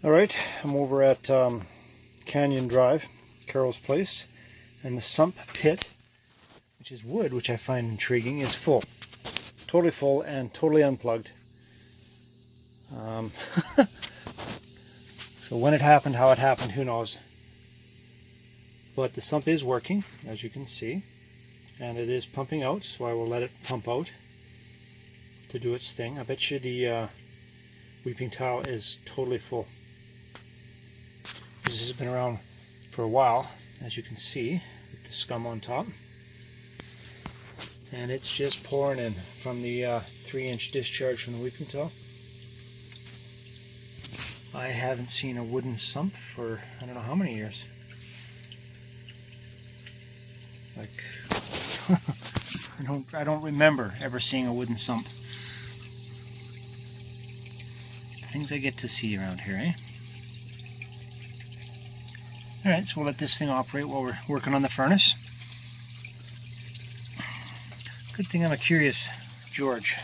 Alright, I'm over at Canyon Drive, Carol's place, and the Sump pit, which is wood, which I find intriguing, is full. Totally full and totally unplugged. So when it happened, how it happened, who knows. But the sump is working, as you can see, and it is pumping out, so I will let it pump out to do its thing. I bet you the weeping tile is totally full. This has been around for a while, as you can see, with the scum on top. And it's just pouring in from the 3-inch discharge from the weeping tile. I haven't seen a wooden sump for I don't know how many years. Like, I don't remember ever seeing a wooden sump. Things I get to see around here, eh? Alright, so we'll let this thing operate while we're working on the furnace. Good thing I'm a curious George.